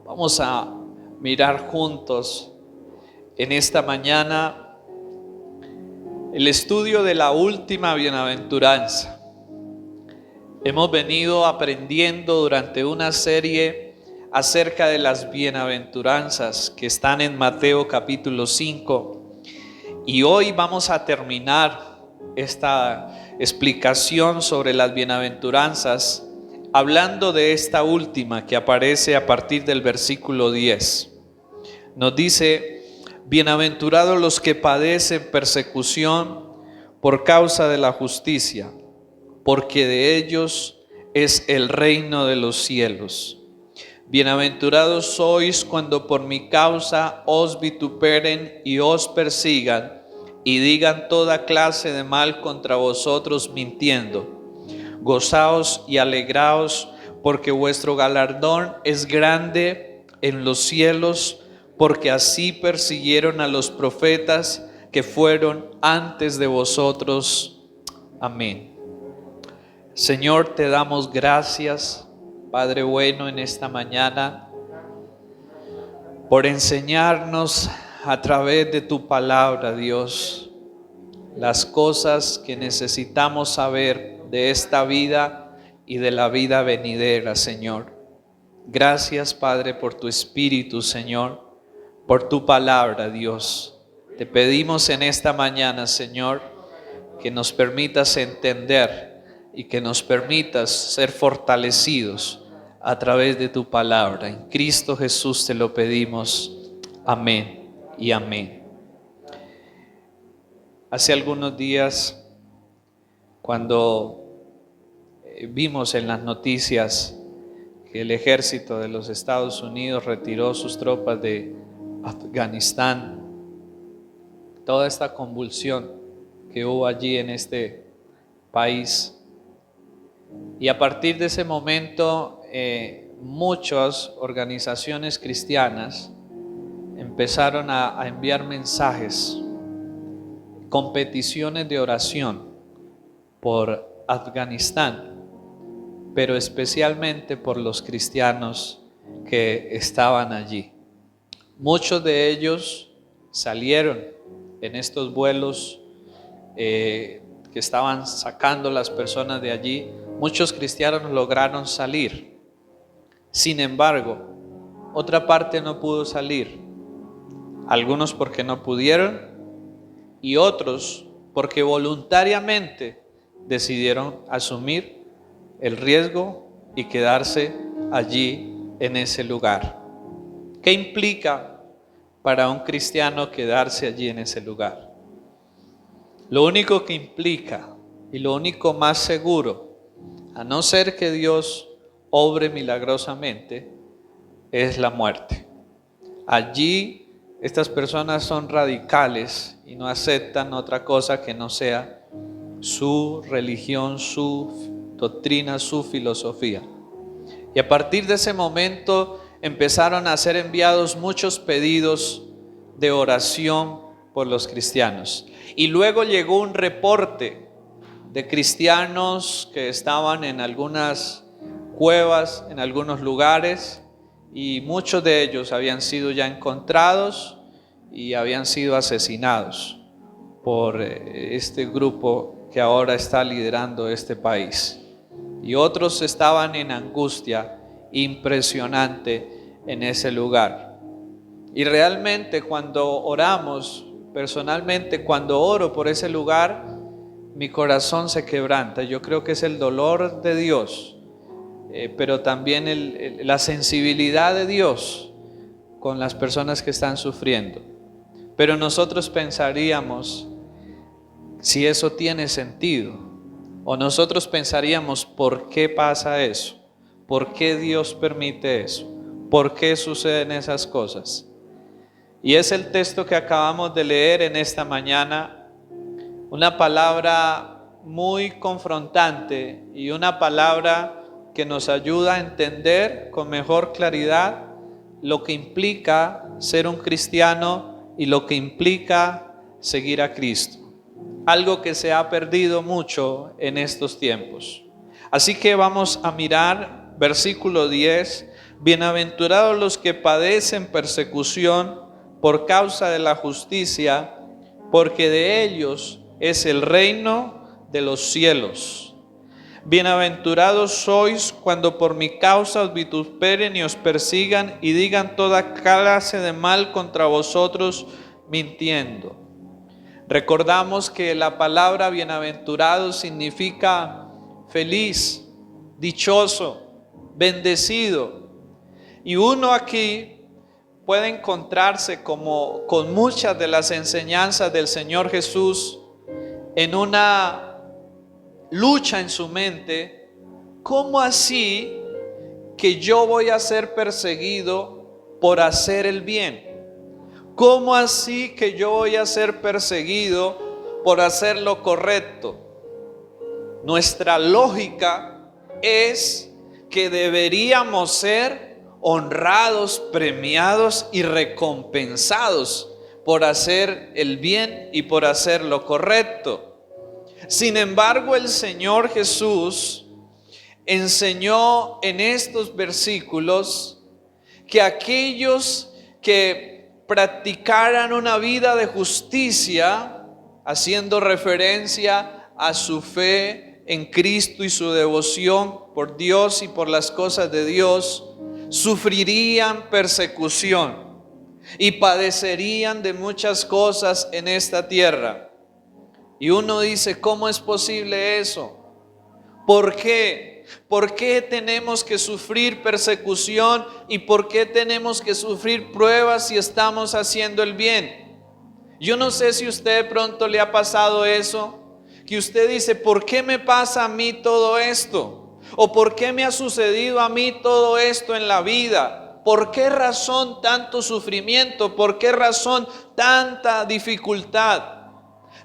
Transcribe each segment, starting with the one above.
Vamos a mirar juntos en esta mañana el estudio de la última bienaventuranza. Hemos venido aprendiendo durante una serie acerca de las bienaventuranzas que están en Mateo capítulo 5 y hoy vamos a terminar esta explicación sobre las bienaventuranzas hablando de esta última que aparece a partir del versículo 10. Nos dice: bienaventurados los que padecen persecución por causa de la justicia, porque de ellos es el reino de los cielos. Bienaventurados sois cuando por mi causa os vituperen y os persigan y digan toda clase de mal contra vosotros mintiendo. Gozaos y alegraos, porque vuestro galardón es grande en los cielos, porque así persiguieron a los profetas que fueron antes de vosotros. Amén. Señor, te damos gracias, Padre bueno, en esta mañana, por enseñarnos a través de tu palabra, Dios, las cosas que necesitamos saber de esta vida y de la vida venidera, Señor. Gracias, Padre, por tu Espíritu, Señor, por tu palabra, Dios. Te pedimos en esta mañana, Señor, que nos permitas entender y que nos permitas ser fortalecidos a través de tu palabra. En Cristo Jesús te lo pedimos. Amén y amén. Hace algunos días, cuando vimos en las noticias que el ejército de los Estados Unidos retiró sus tropas de Afganistán, toda esta convulsión que hubo allí en este país, y a partir de ese momento muchas organizaciones cristianas empezaron a enviar mensajes con peticiones de oración por Afganistán, pero especialmente por los cristianos que estaban allí. Muchos de ellos salieron en estos vuelos que estaban sacando las personas de allí. Muchos cristianos lograron salir. Sin embargo, otra parte no pudo salir. Algunos porque no pudieron y otros porque voluntariamente decidieron asumir el riesgo y quedarse allí en ese lugar. ¿Qué implica para un cristiano quedarse allí en ese lugar? Lo único que implica y lo único más seguro, a no ser que Dios obre milagrosamente, es la muerte. Allí estas personas son radicales y no aceptan otra cosa que no sea su religión, su doctrina, su filosofía. Y a partir de ese momento empezaron a ser enviados muchos pedidos de oración por los cristianos. Y luego llegó un reporte de cristianos que estaban en algunas cuevas, en algunos lugares, y muchos de ellos habían sido ya encontrados y habían sido asesinados por este grupo que ahora está liderando este país. Y otros estaban en angustia impresionante en ese lugar. Y realmente cuando oramos, personalmente cuando oro por ese lugar, mi corazón se quebranta. Yo creo que es el dolor de Dios, pero también la sensibilidad de Dios con las personas que están sufriendo. Pero nosotros pensaríamos si eso tiene sentido, o nosotros pensaríamos ¿por qué pasa eso? ¿Por qué Dios permite eso? ¿Por qué suceden esas cosas? Y es el texto que acabamos de leer en esta mañana, una palabra muy confrontante y una palabra que nos ayuda a entender con mejor claridad lo que implica ser un cristiano y lo que implica seguir a Cristo. Algo que se ha perdido mucho en estos tiempos. Así que vamos a mirar versículo 10 Bienaventurados los que padecen persecución por causa de la justicia, porque de ellos es el reino de los cielos. Bienaventurados sois cuando por mi causa os vituperen y os persigan y digan toda clase de mal contra vosotros mintiendo. Recordamos que la palabra bienaventurado significa feliz, dichoso, bendecido. Y uno aquí puede encontrarse como con muchas de las enseñanzas del Señor Jesús en una lucha en su mente. ¿Cómo así que yo voy a ser perseguido por hacer el bien? ¿Cómo así que yo voy a ser perseguido por hacer lo correcto? Nuestra lógica es que deberíamos ser honrados, premiados y recompensados por hacer el bien y por hacer lo correcto. Sin embargo, el Señor Jesús enseñó en estos versículos que aquellos que practicaran una vida de justicia, haciendo referencia a su fe en Cristo y su devoción por Dios y por las cosas de Dios, sufrirían persecución y padecerían de muchas cosas en esta tierra. Y uno dice, ¿cómo es posible eso? ¿Por qué? ¿Por qué tenemos que sufrir persecución y por qué tenemos que sufrir pruebas si estamos haciendo el bien? Yo no sé si a usted de pronto le ha pasado eso, que usted dice, ¿por qué me pasa a mí todo esto? ¿O por qué me ha sucedido a mí todo esto en la vida? ¿Por qué razón tanto sufrimiento? ¿Por qué razón tanta dificultad?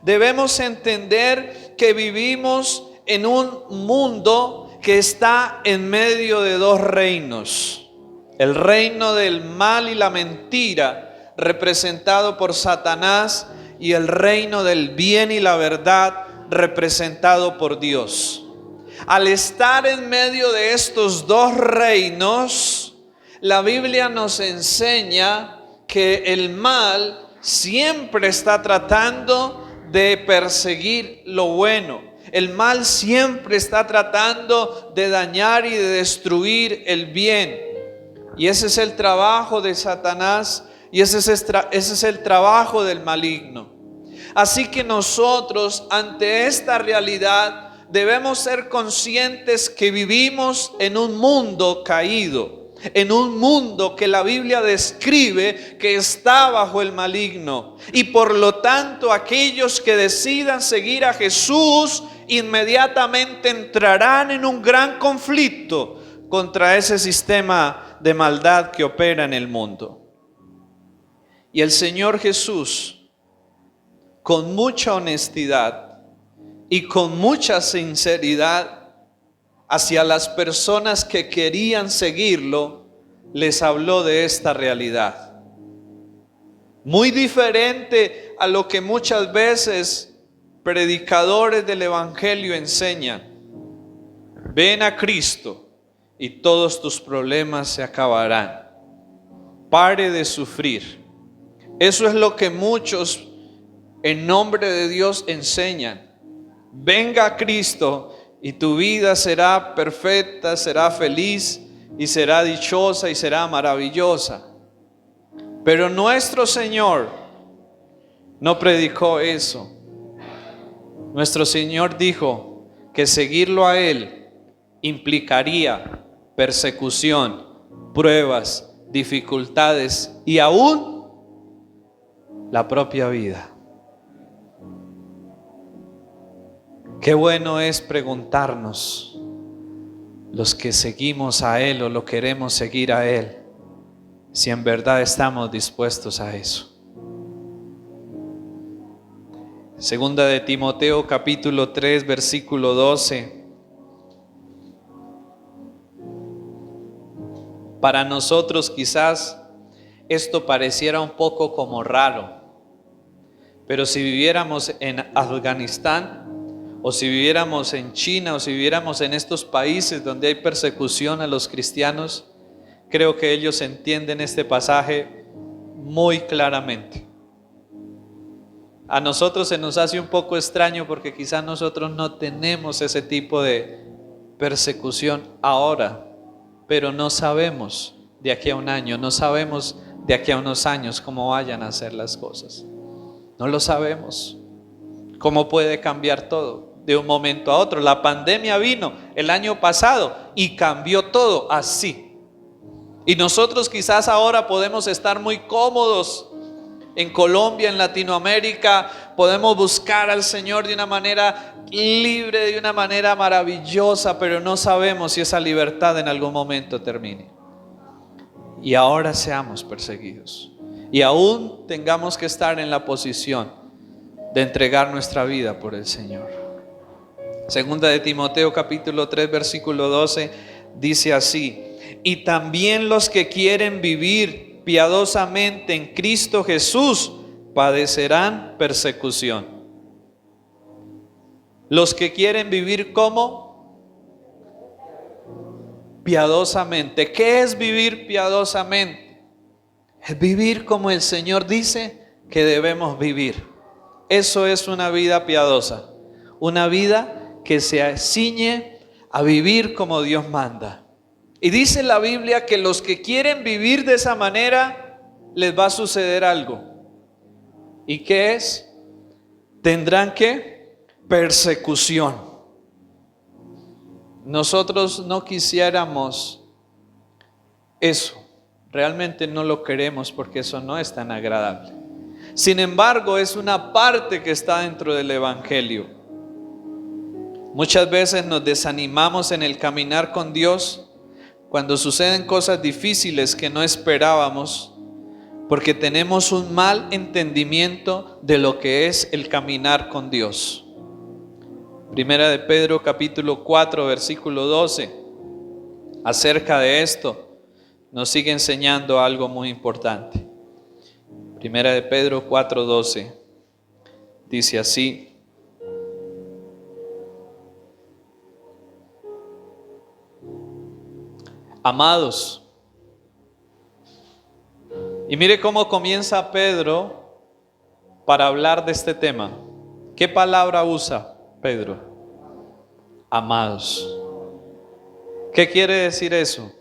Debemos entender que vivimos en un mundo que está en medio de dos reinos. El reino del mal y la mentira, representado por Satanás, y el reino del bien y la verdad, representado por Dios. Al estar en medio de estos dos reinos, la Biblia nos enseña que el mal siempre está tratando de perseguir lo bueno. El mal siempre está tratando de dañar y de destruir el bien. Y ese es el trabajo de Satanás y ese es el trabajo del maligno. Así que nosotros ante esta realidad debemos ser conscientes que vivimos en un mundo caído, en un mundo que la Biblia describe que está bajo el maligno. Y por lo tanto aquellos que decidan seguir a Jesús inmediatamente entrarán en un gran conflicto contra ese sistema de maldad que opera en el mundo. Y el Señor Jesús, con mucha honestidad y con mucha sinceridad hacia las personas que querían seguirlo, les habló de esta realidad. Muy diferente a lo que muchas veces predicadores del Evangelio enseñan. Ven a Cristo y todos tus problemas se acabarán. Pare de sufrir. Eso es lo que muchos en nombre de Dios enseñan. Venga a Cristo y tu vida será perfecta, será feliz y será dichosa y será maravillosa. Pero nuestro Señor no predicó eso. Nuestro Señor dijo que seguirlo a Él implicaría persecución, pruebas, dificultades y aún la propia vida. Qué bueno es preguntarnos, los que seguimos a Él o lo queremos seguir a Él, si en verdad estamos dispuestos a eso. Segunda de Timoteo capítulo 3 versículo 12. Para nosotros quizás esto pareciera un poco como raro, pero si viviéramos en Afganistán, o si viviéramos en China, o si viviéramos en estos países donde hay persecución a los cristianos, creo que ellos entienden este pasaje muy claramente. A nosotros se nos hace un poco extraño porque quizás nosotros no tenemos ese tipo de persecución ahora, pero no sabemos de aquí a un año, no sabemos de aquí a unos años cómo vayan a ser las cosas. No lo sabemos. ¿Cómo puede cambiar todo de un momento a otro? La pandemia vino el año pasado y cambió todo así. Y nosotros quizás ahora podemos estar muy cómodos en Colombia, en Latinoamérica, podemos buscar al Señor de una manera libre, de una manera maravillosa, pero no sabemos si esa libertad en algún momento termine. Y ahora seamos perseguidos. Y aún tengamos que estar en la posición de entregar nuestra vida por el Señor. Segunda de Timoteo capítulo 3 versículo 12 dice así: y también los que quieren vivir piadosamente en Cristo Jesús padecerán persecución. Los que quieren vivir ¿cómo? Piadosamente. ¿Qué es vivir piadosamente? Es vivir como el Señor dice que debemos vivir. Eso es una vida piadosa, una vida que se ciñe a vivir como Dios manda. Y dice la Biblia que los que quieren vivir de esa manera les va a suceder algo. ¿Y qué es? Tendrán que persecución. Nosotros no quisiéramos eso. Realmente no lo queremos porque eso no es tan agradable. Sin embargo, es una parte que está dentro del Evangelio. Muchas veces nos desanimamos en el caminar con Dios cuando suceden cosas difíciles que no esperábamos, porque tenemos un mal entendimiento de lo que es el caminar con Dios. Primera de Pedro capítulo 4 versículo 12, acerca de esto, nos sigue enseñando algo muy importante. Primera de Pedro 4:12 dice así: amados. Y mire cómo comienza Pedro para hablar de este tema. ¿Qué palabra usa Pedro? Amados. ¿Qué quiere decir eso?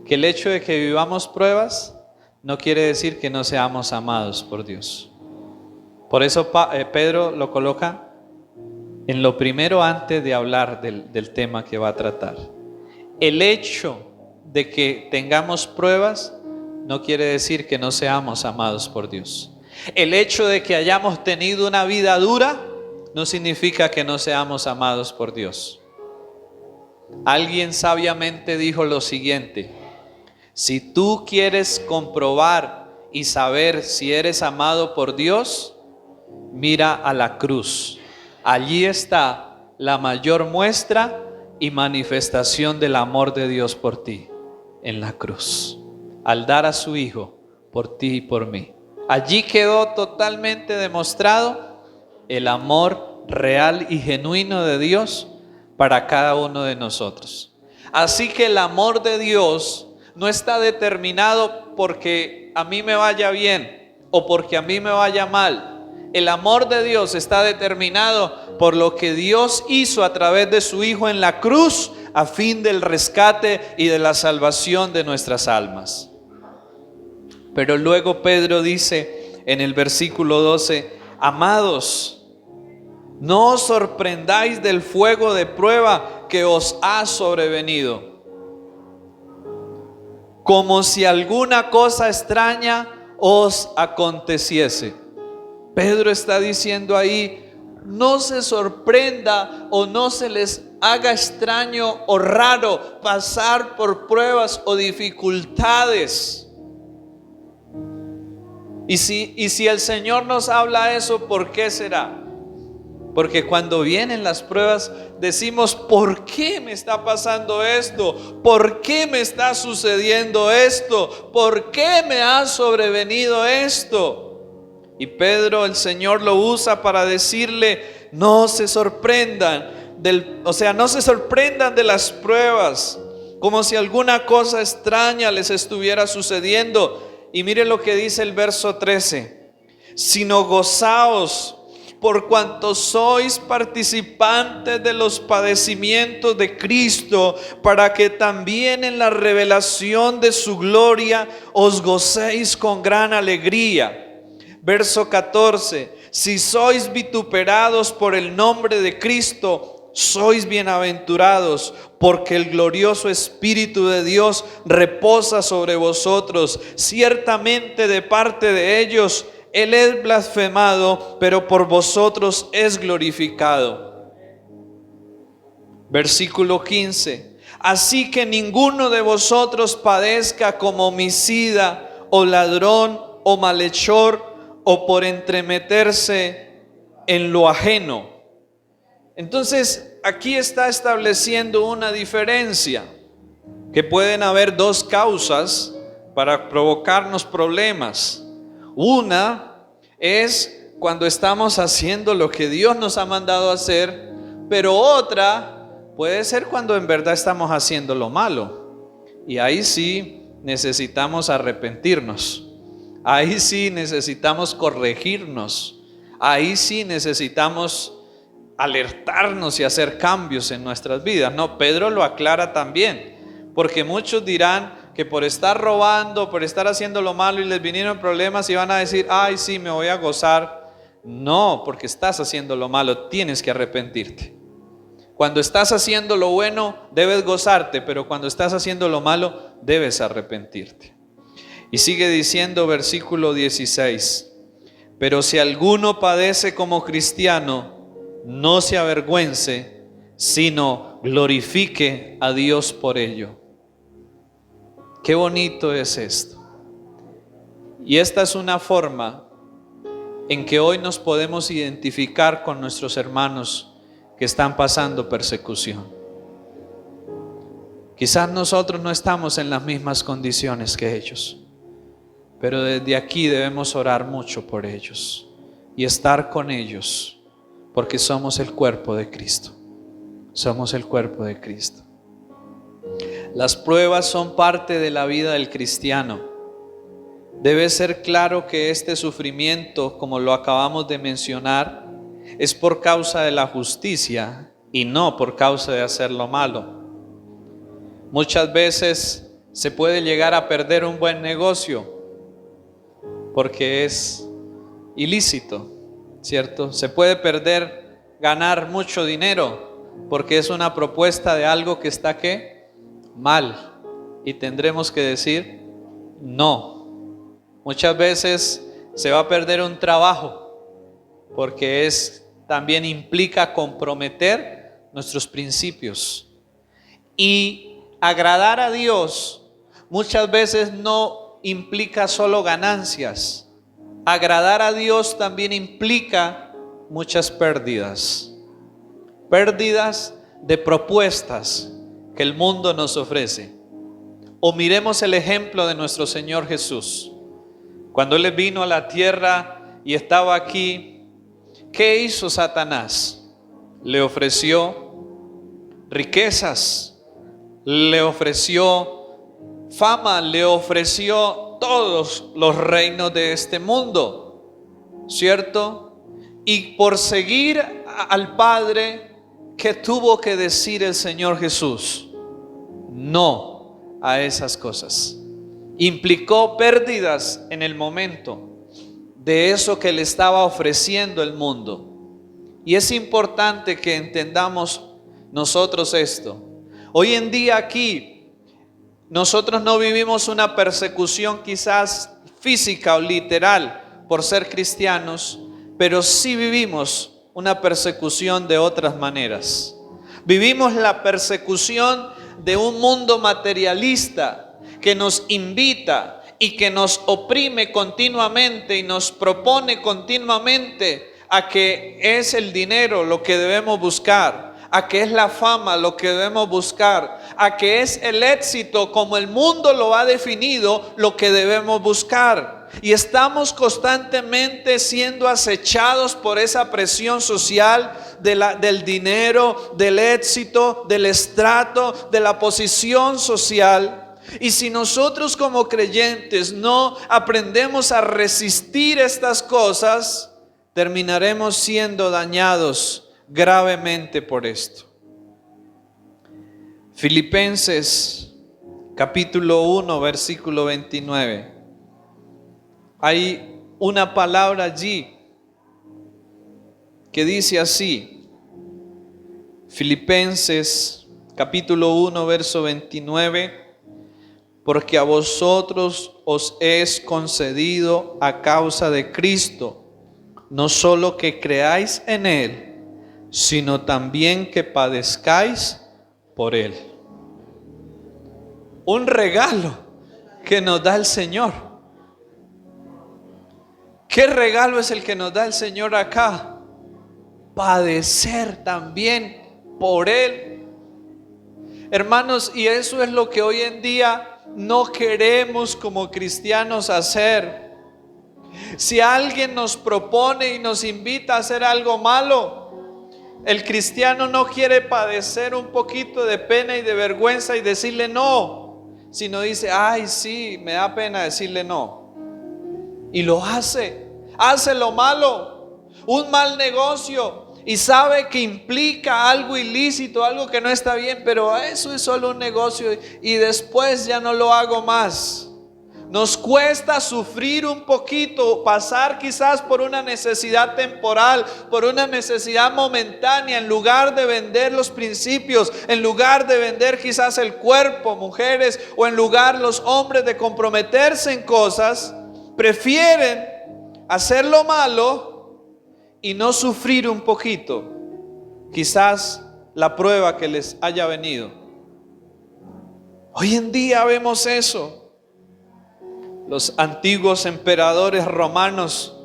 Que el hecho de que vivamos pruebas no quiere decir que no seamos amados por Dios. Por eso Pedro lo coloca en lo primero antes de hablar del tema que va a tratar. El hecho de que tengamos pruebas no quiere decir que no seamos amados por Dios. El hecho de que hayamos tenido una vida dura no significa que no seamos amados por Dios. Alguien sabiamente dijo lo siguiente: si tú quieres comprobar y saber si eres amado por Dios, mira a la cruz. Allí está la mayor muestra y manifestación del amor de Dios por ti, en la cruz, al dar a su Hijo por ti y por mí. Allí quedó totalmente demostrado el amor real y genuino de Dios para cada uno de nosotros. Así que el amor de Dios no está determinado porque a mí me vaya bien o porque a mí me vaya mal. El amor de Dios está determinado por lo que Dios hizo a través de su Hijo en la cruz a fin del rescate y de la salvación de nuestras almas. Pero luego Pedro dice en el versículo 12: amados, no os sorprendáis del fuego de prueba que os ha sobrevenido, como si alguna cosa extraña os aconteciese. Pedro está diciendo ahí: no se sorprenda o no se les haga extraño o raro pasar por pruebas o dificultades. Y si el Señor nos habla eso, ¿por qué será? Porque cuando vienen las pruebas decimos: ¿por qué me está pasando esto? ¿Por qué me está sucediendo esto? ¿Por qué me ha sobrevenido esto? Y Pedro, el Señor lo usa para decirle: no se sorprendan no se sorprendan de las pruebas, como si alguna cosa extraña les estuviera sucediendo. Y mire lo que dice el verso 13: sino gozaos por cuanto sois participantes de los padecimientos de Cristo, para que también en la revelación de su gloria os gocéis con gran alegría. Verso 14: si sois vituperados por el nombre de Cristo, sois bienaventurados, porque el glorioso Espíritu de Dios reposa sobre vosotros. Ciertamente de parte de ellos Él es blasfemado, pero por vosotros es glorificado. Versículo 15: así que ninguno de vosotros padezca como homicida, o ladrón, o malhechor, o por entremeterse en lo ajeno. Entonces, aquí está estableciendo una diferencia, que pueden haber dos causas para provocarnos problemas. Una es cuando estamos haciendo lo que Dios nos ha mandado hacer, pero otra puede ser cuando en verdad estamos haciendo lo malo. Y ahí sí necesitamos arrepentirnos. Ahí sí necesitamos corregirnos. Ahí sí necesitamos alertarnos y hacer cambios en nuestras vidas. No, Pedro lo aclara también, porque muchos dirán que por estar robando, por estar haciendo lo malo y les vinieron problemas y van a decir, ay sí, me voy a gozar. No, porque estás haciendo lo malo, tienes que arrepentirte. Cuando estás haciendo lo bueno, debes gozarte, pero cuando estás haciendo lo malo, debes arrepentirte. Y sigue diciendo versículo 16: pero si alguno padece como cristiano, no se avergüence, sino glorifique a Dios por ello. Qué bonito es esto. Y esta es una forma en que hoy nos podemos identificar con nuestros hermanos que están pasando persecución. Quizás nosotros no estamos en las mismas condiciones que ellos, pero desde aquí debemos orar mucho por ellos y estar con ellos, porque somos el cuerpo de Cristo. Somos el cuerpo de Cristo. Las pruebas son parte de la vida del cristiano. Debe ser claro que este sufrimiento, como lo acabamos de mencionar, es por causa de la justicia y no por causa de hacer lo malo. Muchas veces se puede llegar a perder un buen negocio porque es ilícito, ¿cierto? Se puede ganar mucho dinero porque es una propuesta de algo que está ¿qué? Mal, y tendremos que decir no. Muchas veces se va a perder un trabajo porque también implica comprometer nuestros principios. Y agradar a Dios muchas veces no implica solo ganancias. Agradar a Dios también implica muchas pérdidas. Pérdidas de propuestas que el mundo nos ofrece. O miremos el ejemplo de nuestro Señor Jesús. Cuando Él vino a la tierra y estaba aquí, ¿qué hizo Satanás? Le ofreció riquezas, le ofreció fama, le ofreció todos los reinos de este mundo, ¿cierto? Y por seguir al Padre, ¿qué tuvo que decir el Señor Jesús? No a esas cosas. Implicó pérdidas en el momento de eso que le estaba ofreciendo el mundo. Y es importante que entendamos nosotros esto. Hoy en día aquí, nosotros no vivimos una persecución quizás física o literal por ser cristianos, pero sí vivimos una persecución de otras maneras. Vivimos la persecución de un mundo materialista que nos invita y que nos oprime continuamente y nos propone continuamente a que es el dinero lo que debemos buscar, a que es la fama lo que debemos buscar, a que es el éxito como el mundo lo ha definido lo que debemos buscar. y estamos constantemente siendo acechados por esa presión social del dinero, del éxito, del estrato, de la posición social. Y si nosotros como creyentes no aprendemos a resistir estas cosas, terminaremos siendo dañados gravemente por esto. Filipenses capítulo 1, versículo 29. Hay una palabra allí que dice así. Filipenses capítulo 1, verso 29. Porque a vosotros os es concedido a causa de Cristo, no solo que creáis en Él, sino también que padezcáis por Él. Un regalo que nos da el Señor. ¿Qué regalo es el que nos da el Señor acá? Padecer también por Él. Hermanos, y eso es lo que hoy en día no queremos como cristianos hacer. Si alguien nos propone y nos invita a hacer algo malo, el cristiano no quiere padecer un poquito de pena y de vergüenza y decirle no, sino dice, ay sí, me da pena decirle no. Y lo hace lo malo, un mal negocio, y sabe que implica algo ilícito, algo que no está bien, pero eso es solo un negocio y después ya no lo hago más. Nos cuesta sufrir un poquito, pasar quizás por una necesidad temporal, por una necesidad momentánea, en lugar de vender los principios, en lugar de vender quizás el cuerpo, mujeres, o en lugar los hombres de comprometerse en cosas, prefieren hacer lo malo y no sufrir un poquito, quizás la prueba que les haya venido. Hoy en día vemos eso. Los antiguos emperadores romanos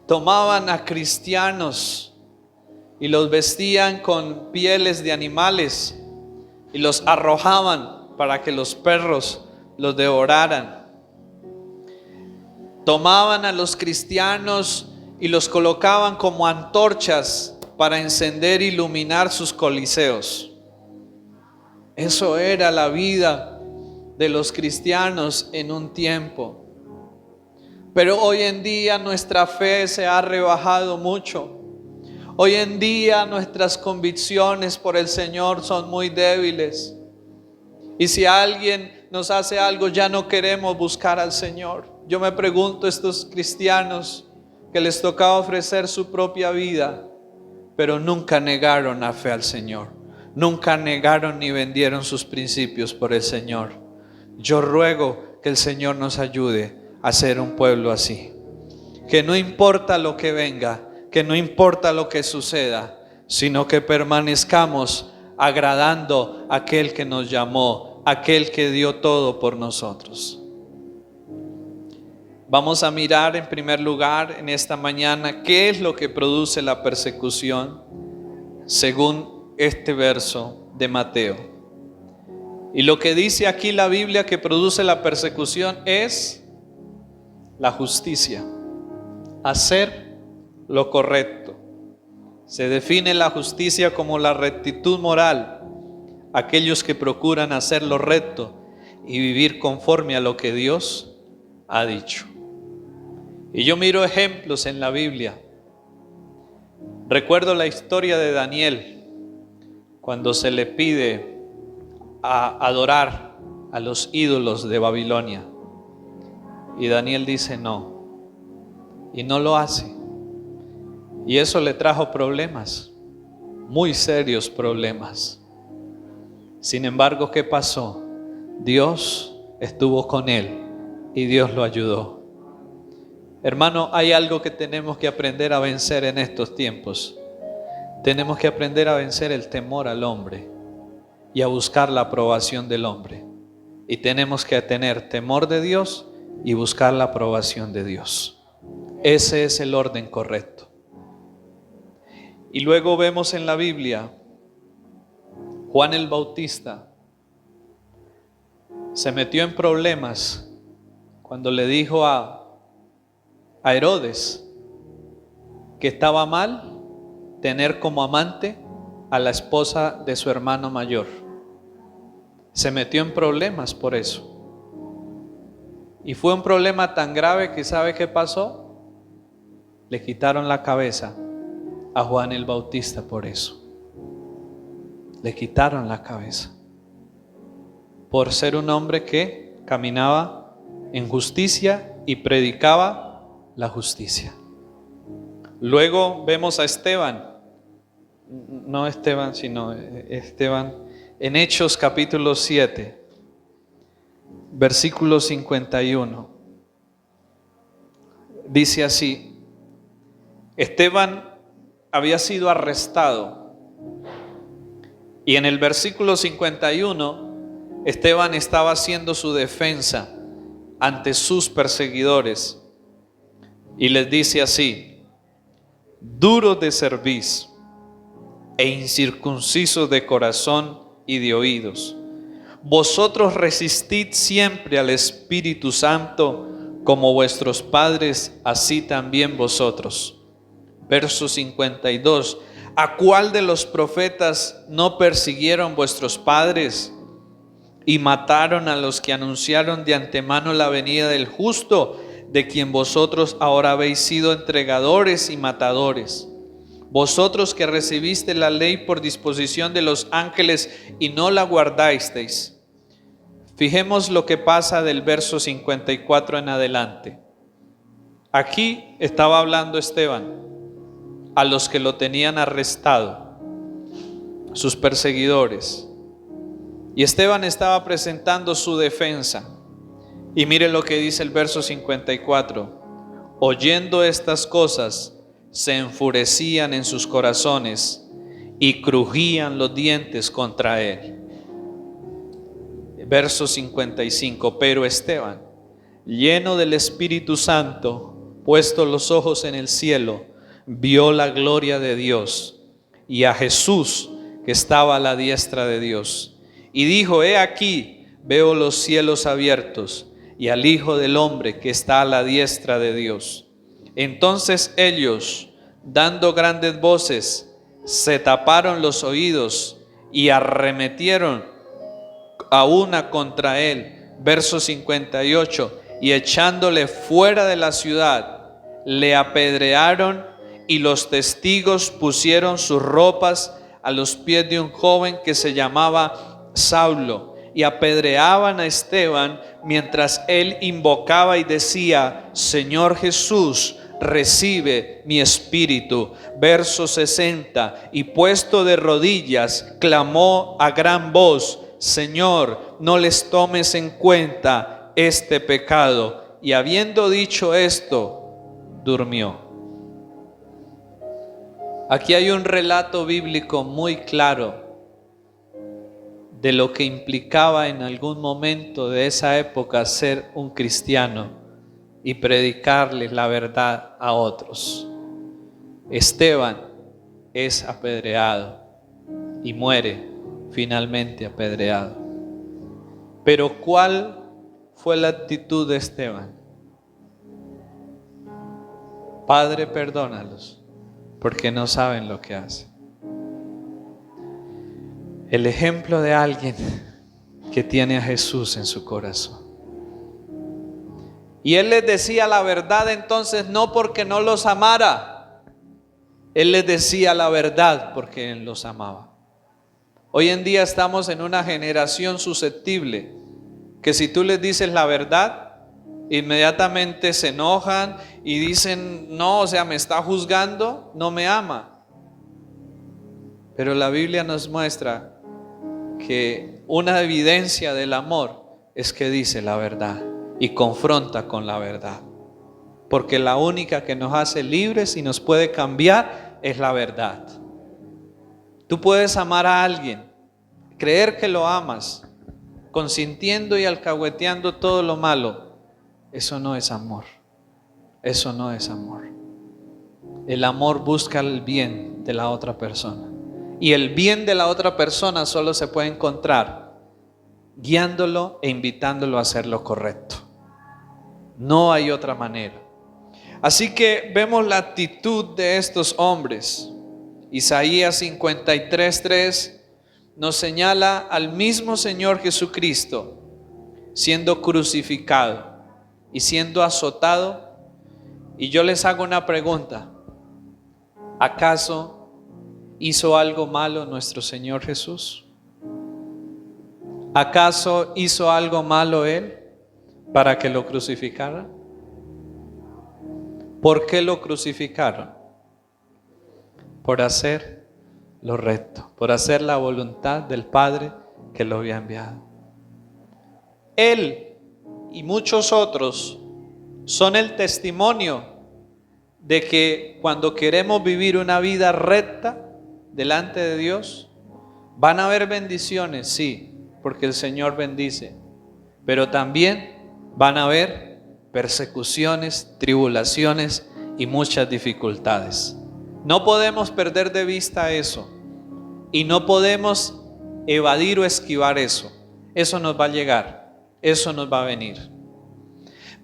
tomaban a cristianos y los vestían con pieles de animales y los arrojaban para que los perros los devoraran. Tomaban a los cristianos y los colocaban como antorchas para encender e iluminar sus coliseos. Eso era la vida de los cristianos en un tiempo. Pero hoy en día nuestra fe se ha rebajado mucho. Hoy en día nuestras convicciones por el Señor son muy débiles. Y si alguien nos hace algo, ya no queremos buscar al Señor. Yo me pregunto, estos cristianos que les tocaba ofrecer su propia vida, pero nunca negaron la fe al Señor, nunca negaron ni vendieron sus principios por el Señor. Yo ruego que el Señor nos ayude a ser un pueblo así, que no importa lo que venga, que no importa lo que suceda, sino que permanezcamos agradando a aquel que nos llamó, aquel que dio todo por nosotros. Vamos a mirar en primer lugar en esta mañana qué es lo que produce la persecución según este verso de Mateo. Y lo que dice aquí la Biblia que produce la persecución es la justicia, hacer lo correcto. Se define la justicia como la rectitud moral, aquellos que procuran hacer lo recto y vivir conforme a lo que Dios ha dicho. Y yo miro ejemplos en la Biblia. Recuerdo la historia de Daniel, cuando se le pide a adorar a los ídolos de Babilonia. Y Daniel dice no, y no lo hace. Y eso le trajo problemas, muy serios problemas. Sin embargo, ¿qué pasó? Dios estuvo con él y Dios lo ayudó. Hermano, hay algo que tenemos que aprender a vencer en estos tiempos. Tenemos que aprender a vencer el temor al hombre y a buscar la aprobación del hombre. Y tenemos que tener temor de Dios y buscar la aprobación de Dios. Ese es el orden correcto. Y luego vemos en la Biblia, Juan el Bautista se metió en problemas cuando le dijo a Herodes que estaba mal tener como amante a la esposa de su hermano mayor. Se metió en problemas por eso. Y fue un problema tan grave que ¿sabe qué pasó? Le quitaron la cabeza a Juan el Bautista por eso. Le quitaron la cabeza. Por ser un hombre que caminaba en justicia y predicaba la justicia. Luego vemos a Esteban. No Esteban, sino Esteban en Hechos capítulo 7. Versículo 51. Dice así: Esteban había sido arrestado. Y en el versículo 51, Esteban estaba haciendo su defensa ante sus perseguidores. Y les dice así: duros de cerviz e incircuncisos de corazón y de oídos, vosotros resistid siempre al Espíritu Santo, como vuestros padres, así también vosotros. Verso 52. ¿A cuál de los profetas no persiguieron vuestros padres y mataron a los que anunciaron de antemano la venida del justo, de quien vosotros ahora habéis sido entregadores y matadores? Vosotros que recibiste la ley por disposición de los ángeles y no la guardasteis. Fijemos lo que pasa del verso 54 en adelante. Aquí estaba hablando Esteban a los que lo tenían arrestado, sus perseguidores. Y Esteban estaba presentando su defensa. Y mire lo que dice el verso 54. Oyendo estas cosas, se enfurecían en sus corazones y crujían los dientes contra él. Verso 55. Pero Esteban, lleno del Espíritu Santo, puesto los ojos en el cielo, vio la gloria de Dios y a Jesús que estaba a la diestra de Dios. Y dijo: he aquí, veo los cielos abiertos y al Hijo del Hombre que está a la diestra de Dios. Entonces ellos, dando grandes voces, se taparon los oídos y arremetieron a una contra él. Verso 58. Y echándole fuera de la ciudad, le apedrearon, y los testigos pusieron sus ropas a los pies de un joven que se llamaba Saulo, y apedreaban a Esteban mientras él invocaba y decía: Señor Jesús, recibe mi espíritu. Verso 60. Y puesto de rodillas, clamó a gran voz: Señor, no les tomes en cuenta este pecado. Y habiendo dicho esto, durmió. Aquí hay un relato bíblico muy claro de lo que implicaba en algún momento de esa época ser un cristiano y predicarles la verdad a otros. Esteban es apedreado y muere finalmente apedreado. Pero ¿cuál fue la actitud de Esteban? Padre, perdónalos, porque no saben lo que hacen. El ejemplo de alguien que tiene a Jesús en su corazón. Y él les decía la verdad entonces no porque no los amara. Él les decía la verdad porque él los amaba. Hoy en día estamos en una generación susceptible que si tú les dices la verdad, inmediatamente se enojan y dicen: no, o sea, me está juzgando, no me ama. Pero la Biblia nos muestra que una evidencia del amor es que dice la verdad y confronta con la verdad, porque la única que nos hace libres y nos puede cambiar es la verdad. Tú puedes amar a alguien, creer que lo amas, consintiendo y alcahueteando todo lo malo. Eso no es amor. Eso no es amor. El amor busca el bien de la otra persona. Y el bien de la otra persona solo se puede encontrar guiándolo e invitándolo a hacer lo correcto. No hay otra manera. Así que vemos la actitud de estos hombres. Isaías 53:3 nos señala al mismo Señor Jesucristo siendo crucificado y siendo azotado. Y yo les hago una pregunta: ¿acaso hizo algo malo nuestro Señor Jesús? ¿Acaso hizo algo malo Él para que lo crucificaran? ¿Por qué lo crucificaron? Por hacer lo recto, por hacer la voluntad del Padre que lo había enviado. Él y muchos otros son el testimonio de que cuando queremos vivir una vida recta delante de Dios, van a haber bendiciones, sí, porque el Señor bendice, pero también van a haber persecuciones, tribulaciones y muchas dificultades. No podemos perder de vista eso y no podemos evadir o esquivar eso. Eso nos va a llegar, eso nos va a venir.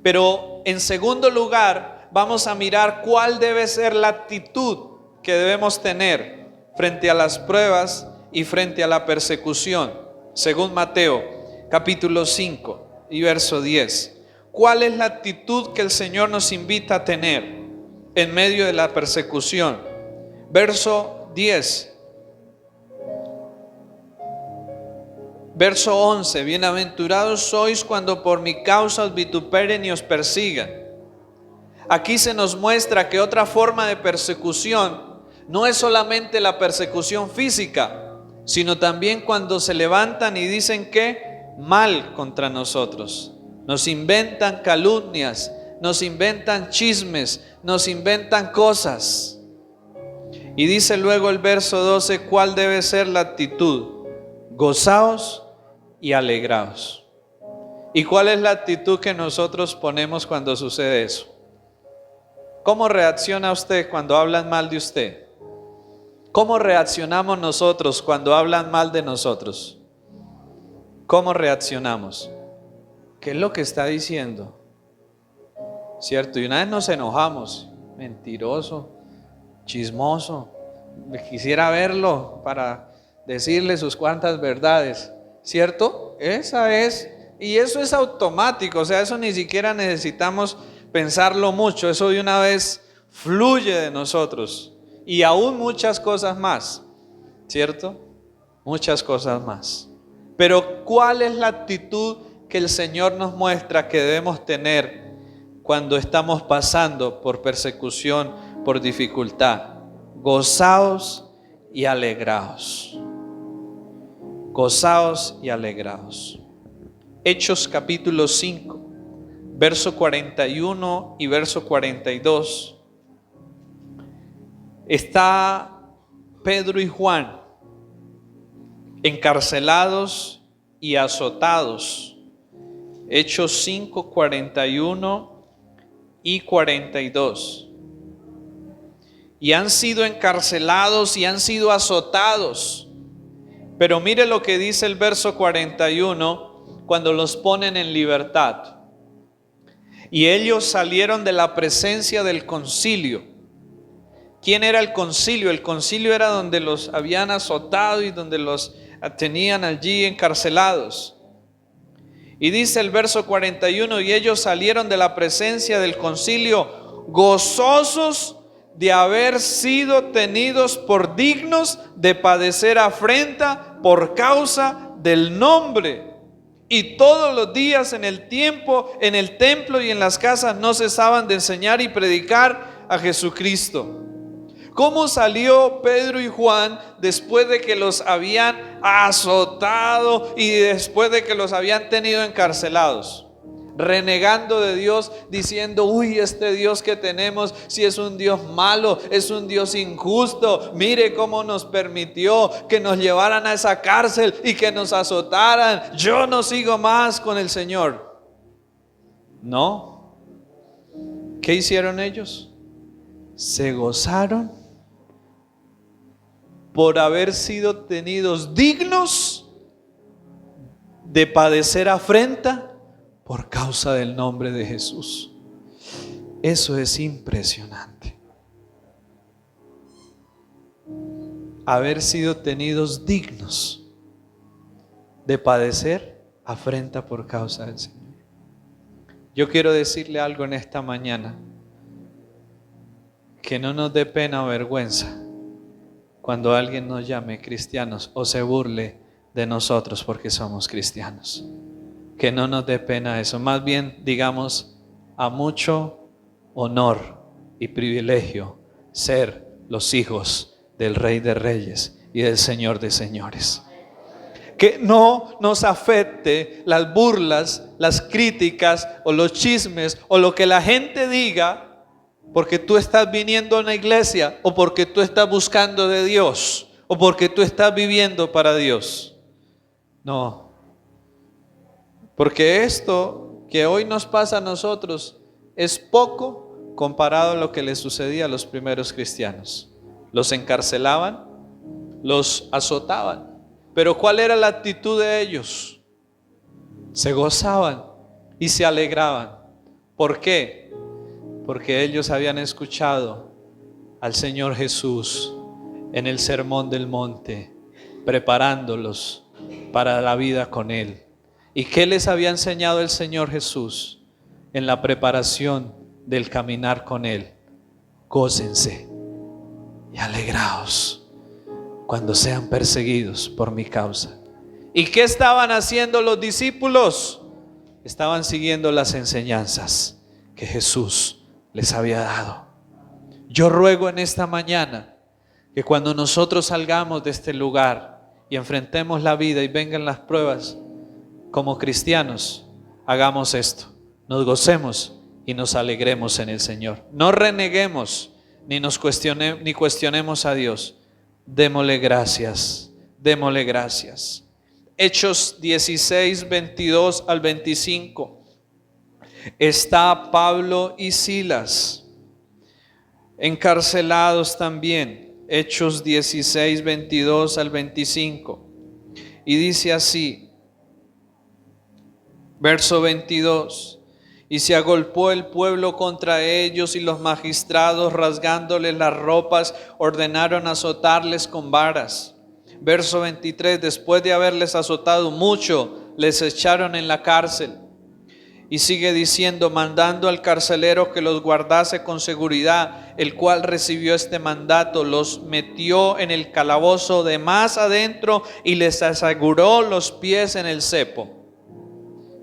Pero en segundo lugar, vamos a mirar cuál debe ser la actitud que debemos tener frente a las pruebas y frente a la persecución. Según Mateo capítulo 5 y verso 10. ¿Cuál es la actitud que el Señor nos invita a tener en medio de la persecución? Verso 10. Verso 11. Bienaventurados sois cuando por mi causa os vituperen y os persigan. Aquí se nos muestra que otra forma de persecución no es solamente la persecución física, sino también cuando se levantan y dicen que mal contra nosotros. Nos inventan calumnias, nos inventan chismes, nos inventan cosas. Y dice luego el verso 12, ¿cuál debe ser la actitud? Gozaos y alegraos. ¿Y cuál es la actitud que nosotros ponemos cuando sucede eso? ¿Cómo reacciona usted cuando hablan mal de usted? ¿Cómo reaccionamos nosotros cuando hablan mal de nosotros? ¿Cómo reaccionamos? ¿Qué es lo que está diciendo? ¿Cierto? Y una vez nos enojamos. Mentiroso, chismoso. Quisiera verlo para decirle sus cuantas verdades. ¿Cierto? Esa es. Y eso es automático. O sea, eso ni siquiera necesitamos pensarlo mucho. Eso de una vez fluye de nosotros. Y aún muchas cosas más. ¿Cierto? Muchas cosas más. Pero ¿cuál es la actitud que el Señor nos muestra que debemos tener cuando estamos pasando por persecución, por dificultad? Gozaos y alegraos. Gozaos y alegraos. Hechos capítulo 5, verso 41 y verso 42. Está Pedro y Juan encarcelados y azotados. Hechos 5, 41 y 42. Y han sido encarcelados y han sido azotados. Pero mire lo que dice el verso 41 cuando los ponen en libertad. Y ellos salieron de la presencia del concilio. ¿Quién era el concilio? El concilio era donde los habían azotado y donde los tenían allí encarcelados. Y dice el verso 41, y ellos salieron de la presencia del concilio gozosos de haber sido tenidos por dignos de padecer afrenta por causa del nombre. Y todos los días en el templo y en las casas no cesaban de enseñar y predicar a Jesucristo. ¿Cómo salió Pedro y Juan después de que los habían azotado y después de que los habían tenido encarcelados? Renegando de Dios, diciendo, uy, este Dios que tenemos, si es un Dios malo, es un Dios injusto. Mire cómo nos permitió que nos llevaran a esa cárcel y que nos azotaran. Yo no sigo más con el Señor. No. ¿Qué hicieron ellos? Se gozaron por haber sido tenidos dignos de padecer afrenta por causa del nombre de Jesús. Eso es impresionante. Haber sido tenidos dignos de padecer afrenta por causa del Señor. Yo quiero decirle algo en esta mañana, que no nos dé pena o vergüenza cuando alguien nos llame cristianos o se burle de nosotros porque somos cristianos. Que no nos dé pena eso, más bien digamos, a mucho honor y privilegio ser los hijos del Rey de Reyes y del Señor de Señores. Que no nos afecte las burlas, las críticas o los chismes o lo que la gente diga porque tú estás viniendo a una iglesia o porque tú estás buscando de Dios o porque tú estás viviendo para Dios. No, porque esto que hoy nos pasa a nosotros es poco comparado a lo que le sucedía a los primeros cristianos. Los encarcelaban, los azotaban. Pero ¿cuál era la actitud de ellos? Se gozaban y se alegraban. ¿Por qué? Porque ellos habían escuchado al Señor Jesús en el Sermón del Monte, preparándolos para la vida con Él. ¿Y qué les había enseñado el Señor Jesús en la preparación del caminar con Él? Gócense y alegraos cuando sean perseguidos por mi causa. ¿Y qué estaban haciendo los discípulos? Estaban siguiendo las enseñanzas que Jesús les había dado. Yo ruego en esta mañana que cuando nosotros salgamos de este lugar y enfrentemos la vida y vengan las pruebas, como cristianos, hagamos esto: nos gocemos y nos alegremos en el Señor. No reneguemos ni cuestionemos a Dios. Démosle gracias, démosle gracias. Hechos 16, 22 al 25. Está Pablo y Silas encarcelados también. Hechos 16, 22 al 25. Y dice así, verso 22. Y se agolpó el pueblo contra ellos, y los magistrados, rasgándoles las ropas, ordenaron azotarles con varas. Verso 23, después de haberles azotado mucho, les echaron en la cárcel. Y sigue diciendo, mandando al carcelero que los guardase con seguridad, el cual recibió este mandato, los metió en el calabozo de más adentro y les aseguró los pies en el cepo.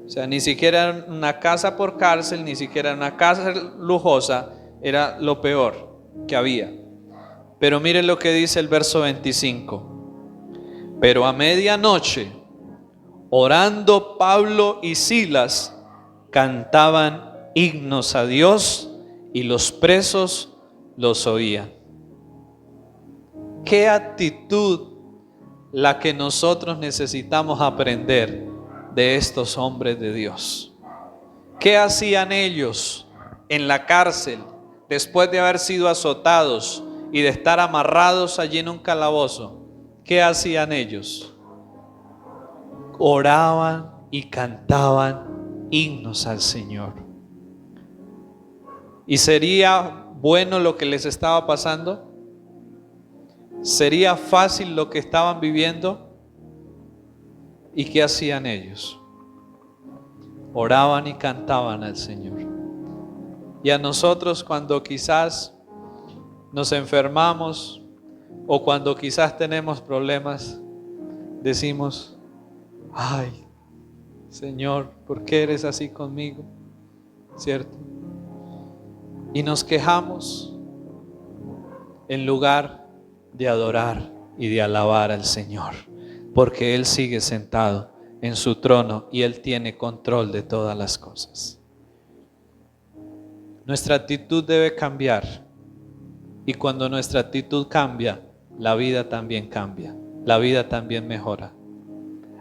O sea, ni siquiera una casa por cárcel, ni siquiera una casa lujosa, era lo peor que había. Pero miren lo que dice el verso 25. Pero a medianoche, orando Pablo y Silas, cantaban himnos a Dios y los presos los oían. ¿Qué actitud la que nosotros necesitamos aprender de estos hombres de Dios? ¿Qué hacían ellos en la cárcel después de haber sido azotados y de estar amarrados allí en un calabozo? ¿Qué hacían ellos? Oraban y cantaban himnos al Señor. ¿Y sería bueno lo que les estaba pasando? ¿Sería fácil lo que estaban viviendo? ¿Y qué hacían ellos? Oraban y cantaban al Señor. Y a nosotros, cuando quizás nos enfermamos o cuando quizás tenemos problemas, decimos, ay, Señor, ¿por qué eres así conmigo? ¿Cierto? Y nos quejamos en lugar de adorar y de alabar al Señor, porque Él sigue sentado en su trono y Él tiene control de todas las cosas. Nuestra actitud debe cambiar, y cuando nuestra actitud cambia, la vida también cambia, la vida también mejora.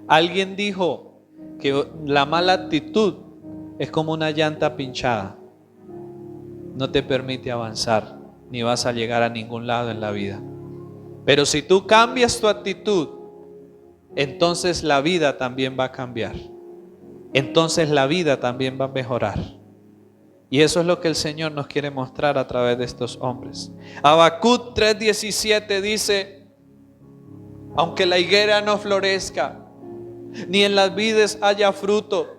Alguien dijo que la mala actitud es como una llanta pinchada, no te permite avanzar, ni vas a llegar a ningún lado en la vida. Pero si tú cambias tu actitud, entonces la vida también va a cambiar. Entonces la vida también va a mejorar. Y eso es lo que el Señor nos quiere mostrar a través de estos hombres. Habacuc 3:17 dice: aunque la higuera no florezca, ni en las vides haya fruto,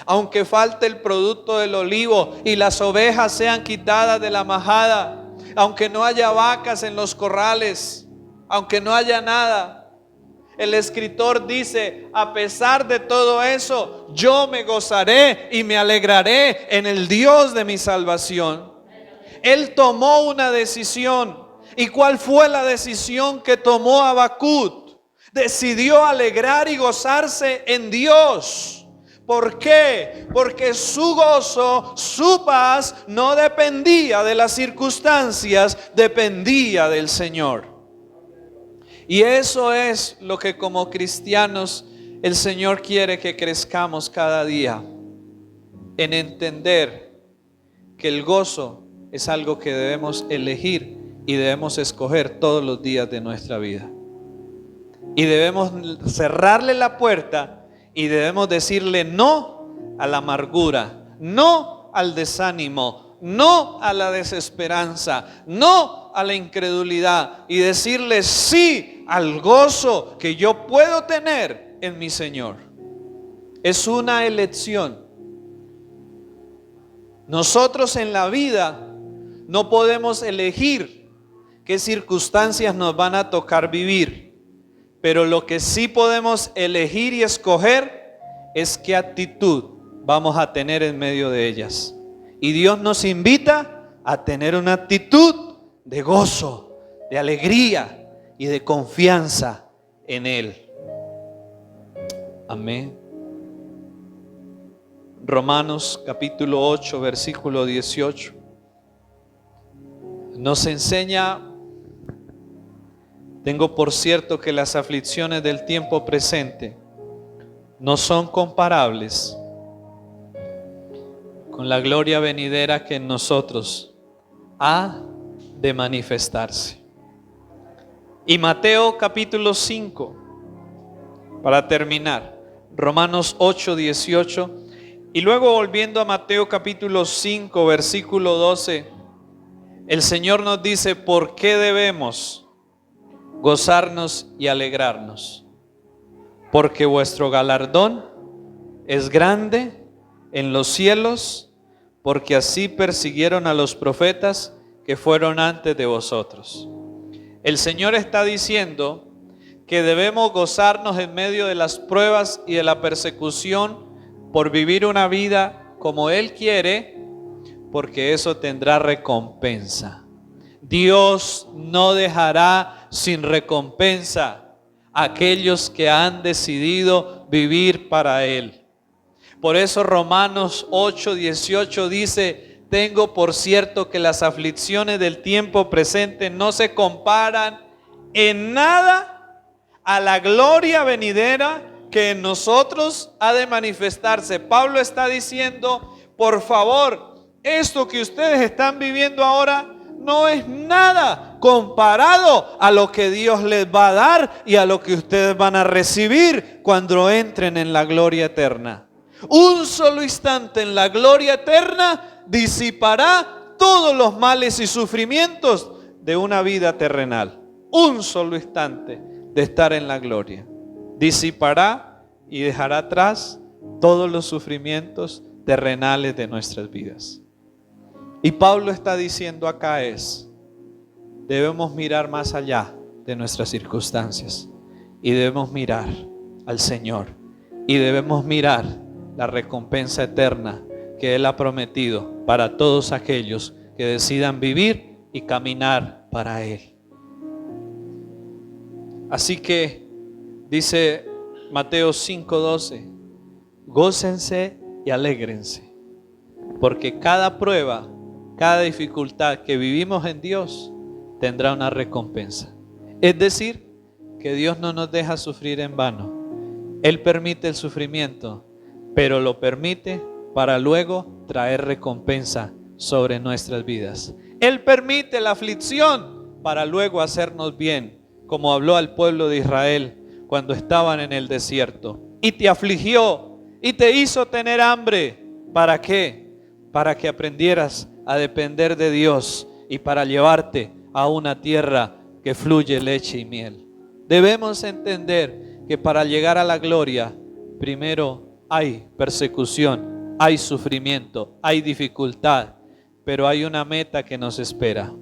aunque falte el producto del olivo y las ovejas sean quitadas de la majada, aunque no haya vacas en los corrales, aunque no haya nada, el escritor dice: a pesar de todo eso, yo me gozaré y me alegraré en el Dios de mi salvación. Él tomó una decisión. ¿Y cuál fue la decisión que tomó Habacuc? Decidió alegrar y gozarse en Dios. ¿Por qué? Porque su gozo, su paz no dependía de las circunstancias, dependía del Señor. Y eso es lo que como cristianos el Señor quiere que crezcamos cada día, en entender que el gozo es algo que debemos elegir y debemos escoger todos los días de nuestra vida. Y debemos cerrarle la puerta y debemos decirle no a la amargura, no al desánimo, no a la desesperanza, no a la incredulidad, y decirle sí al gozo que yo puedo tener en mi Señor. Es una elección. Nosotros en la vida no podemos elegir qué circunstancias nos van a tocar vivir, pero lo que sí podemos elegir y escoger es qué actitud vamos a tener en medio de ellas. Y Dios nos invita a tener una actitud de gozo, de alegría y de confianza en Él. Amén. Romanos capítulo 8, versículo 18 nos enseña: tengo por cierto que las aflicciones del tiempo presente no son comparables con la gloria venidera que en nosotros ha de manifestarse. Y Mateo capítulo 5, para terminar, Romanos 8, 18, y luego volviendo a Mateo capítulo 5, versículo 12, el Señor nos dice por qué debemos gozarnos y alegrarnos: porque vuestro galardón es grande en los cielos, porque así persiguieron a los profetas que fueron antes de vosotros. El Señor está diciendo que debemos gozarnos en medio de las pruebas y de la persecución por vivir una vida como Él quiere, porque eso tendrá recompensa. Dios no dejará sin recompensa a aquellos que han decidido vivir para Él. Por eso Romanos 8, 18 dice: tengo por cierto que las aflicciones del tiempo presente no se comparan en nada a la gloria venidera que en nosotros ha de manifestarse. Pablo está diciendo: por favor, esto que ustedes están viviendo ahora no es nada comparado a lo que Dios les va a dar y a lo que ustedes van a recibir cuando entren en la gloria eterna. Un solo instante en la gloria eterna disipará todos los males y sufrimientos de una vida terrenal. Un solo instante de estar en la gloria disipará y dejará atrás todos los sufrimientos terrenales de nuestras vidas. Y Pablo está diciendo acá debemos mirar más allá de nuestras circunstancias y debemos mirar al Señor y debemos mirar la recompensa eterna que Él ha prometido para todos aquellos que decidan vivir y caminar para Él. Así que dice Mateo 5:12: gócense y alégrense, porque cada prueba, cada dificultad que vivimos en Dios tendrá una recompensa. Es decir, que Dios no nos deja sufrir en vano. Él permite el sufrimiento, pero lo permite para luego traer recompensa sobre nuestras vidas. Él permite la aflicción para luego hacernos bien, como habló al pueblo de Israel cuando estaban en el desierto. Y te afligió y te hizo tener hambre. ¿Para qué? para que aprendieras a depender de Dios y para llevarte a una tierra que fluye leche y miel. Debemos entender que para llegar a la gloria, primero hay persecución, hay sufrimiento, hay dificultad, pero hay una meta que nos espera.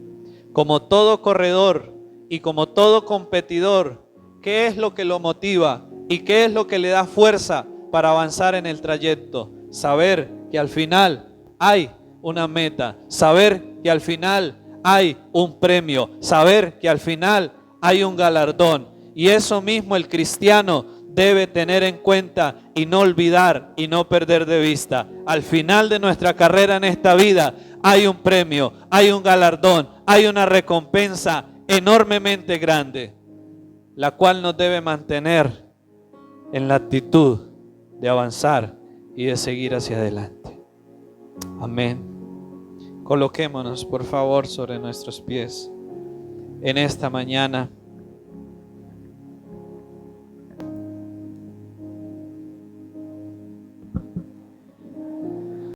Como todo corredor y como todo competidor, ¿qué es lo que lo motiva y qué es lo que le da fuerza para avanzar en el trayecto? Saber que al final hay una meta, saber que al final hay un premio, saber que al final hay un galardón. Y eso mismo el cristiano debe tener en cuenta y no olvidar y no perder de vista. Al final de nuestra carrera en esta vida hay un premio, hay un galardón, hay una recompensa enormemente grande, la cual nos debe mantener en la actitud de avanzar y de seguir hacia adelante. Amén. Coloquémonos por favor sobre nuestros pies en esta mañana.